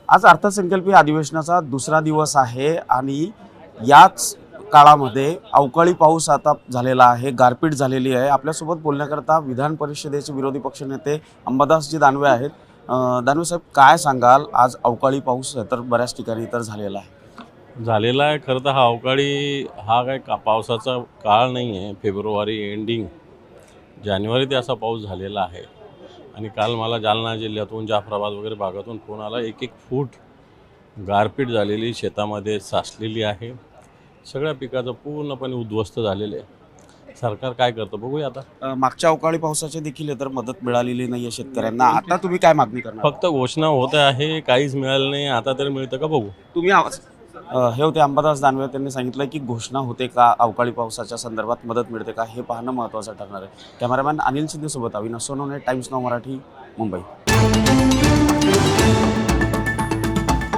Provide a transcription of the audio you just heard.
आज अर्थसंकल्पीय अधिवेशनाचा दुसरा दिवस आहे आणि याच काळामध्ये अवकाळी पाऊस आता झालेला आहे, गारपीट झालेली आहे। आपल्यासोबत बोलण्याकरता विधान परिषदेचे विरोधी पक्षनेते अंबादासजी दानवे आहेत। दानवे साहेब, काय सांगाल? आज अवकाळी पाऊस तर बऱ्याच ठिकाणी तर झालेला आहे। खरं तर हा अवकाळी हा काय पावसाचा काळ नाही आहे। फेब्रुवारी एंडिंग जानेवारी ते असा पाऊस झालेला आहे। आणि काल मला जालना जिल्ह्यातून जाफराबाद वगैरे भागातून फोन आला, 1-1 फूट गारपीट झालेली शेतामध्ये साचलेली आहे। सगळ्या पिकाचं पूर्णपणे उद्ध्वस्त झालेलं आहे। सरकार काय करतं बघूया आता। मागच्या अवकाळी पावसाची देखील तर मदत मिळालेली नाही आहे शेतकऱ्यांना। आता तुम्ही काय मागणी करणार? फक्त घोषणा होत आहे, काहीच मिळालं नाही। आता तरी मिळतं का बघू। तुम्ही आवाज हे होते अंबादास दानवे, त्यांनी सांगितलं की घोषणा होते का, अवकाळी पावसाच्या संदर्भात मदत मिळते का, हे पाहणं महत्त्वाचं ठरणार आहे। कॅमेरामॅन अनिल शिंदे सोबत अविनाश सोनवणे, टाइम्स नाऊ मराठी, मुंबई।